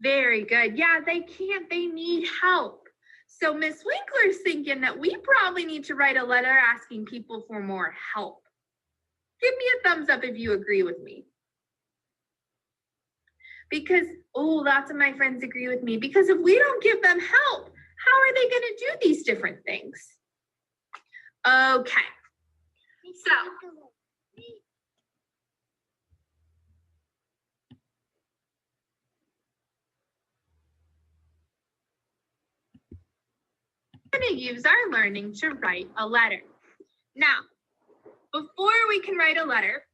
Very good. Yeah, they can't. They need help. So Miss Winkler's thinking that we probably need to write a letter asking people for more help. Give me a thumbs up if you agree with me. Because, oh, lots of my friends agree with me. Because if we don't give them help, how are they going to do these different things? Okay. So, we're going to use our learning to write a letter. Now, before we can write a letter,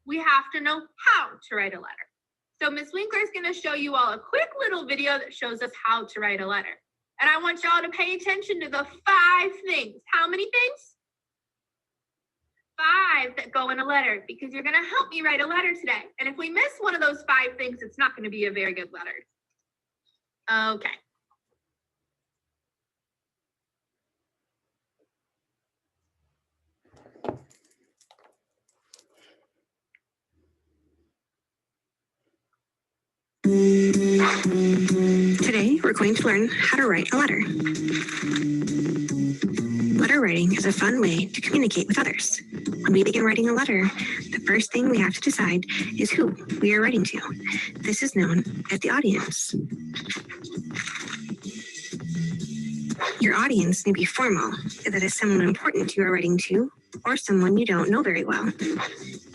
we have to know how to write a letter. So Miss Winkler is going to show you all a quick little video that shows us how to write a letter. And I want y'all to pay attention to the 5 things. How many things? 5 that go in a letter, because you're going to help me write a letter today. And if we miss one of those 5 things, it's not going to be a very good letter. Okay. Today, we're going to learn how to write a letter. Letter writing is a fun way to communicate with others. When we begin writing a letter, the first thing we have to decide is who we are writing to. This is known as the audience. Your audience may be formal, if it is someone important you are writing to, or someone you don't know very well.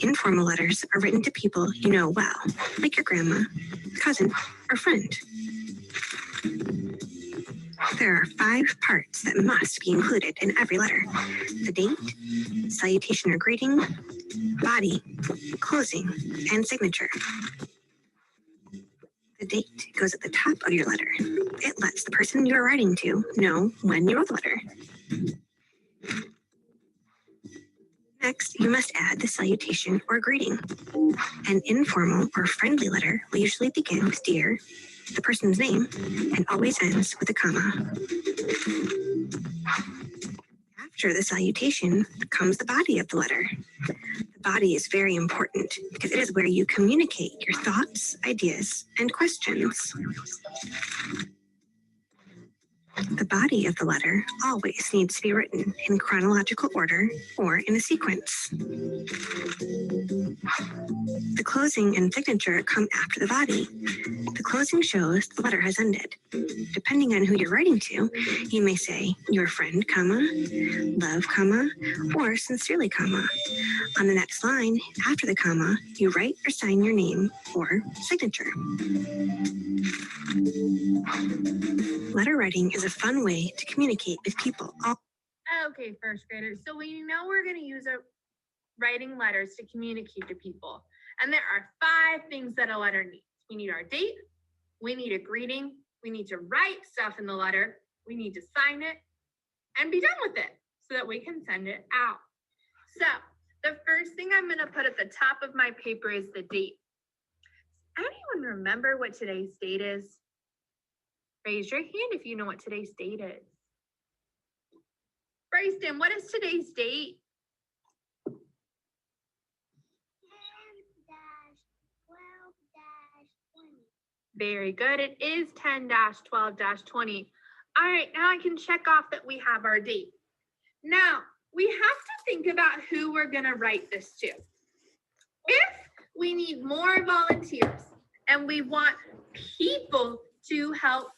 Informal letters are written to people you know well, like your grandma, cousin, or friend. There are 5 parts that must be included in every letter: the date, salutation or greeting, body, closing, and signature. The date goes at the top of your letter. It lets the person you are writing to know when you wrote the letter. Next, you must add the salutation or greeting. An informal or friendly letter will usually begin with "dear," the person's name, and always ends with a comma. After the salutation comes the body of the letter. The body is very important because it is where you communicate your thoughts, ideas, and questions. The body of the letter always needs to be written in chronological order or in a sequence. The closing and signature come after the body. The closing shows the letter has ended. Depending on who you're writing to, you may say "your friend, comma, love, comma, or sincerely, comma." On the next line, after the comma, you write or sign your name or signature. Letter writing is a fun way to communicate with people. Okay, first graders. So we know we're going to use our writing letters to communicate to people. And there are 5 things that a letter needs. We need our date. We need a greeting. We need to write stuff in the letter. We need to sign it and be done with it so that we can send it out. So the first thing I'm going to put at the top of my paper is the date. Anyone remember what today's date is? Raise your hand if you know what today's date is. Bryson, what is today's date? 10-12-20. Very good. It is 10-12-20. All right, now I can check off that we have our date. Now, we have to think about who we're going to write this to. If we need more volunteers and we want people to help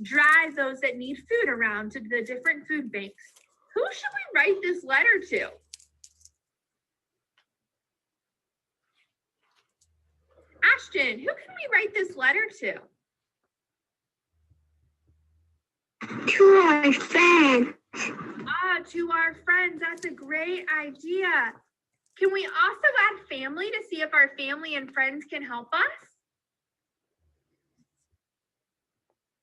drive those that need food around to the different food banks, who should we write this letter to? Ashton, who can we write this letter to? To our friends. To our friends. That's a great idea. Can we also add family to see if our family and friends can help us?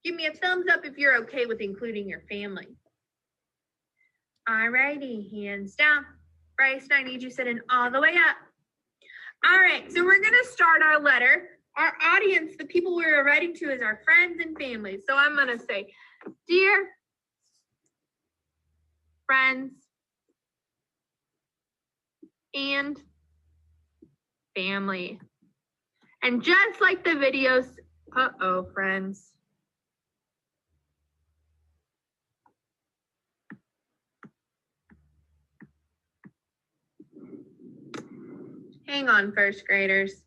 Give me a thumbs up if you're okay with including your family. All righty, hands down. Bryce, I need you sitting all the way up. All right, so we're gonna start our letter. Our audience, the people we're writing to, is our friends and family. So I'm gonna say, "Dear friends and family." And just like the videos Uh-oh, friends. Hang on, first graders.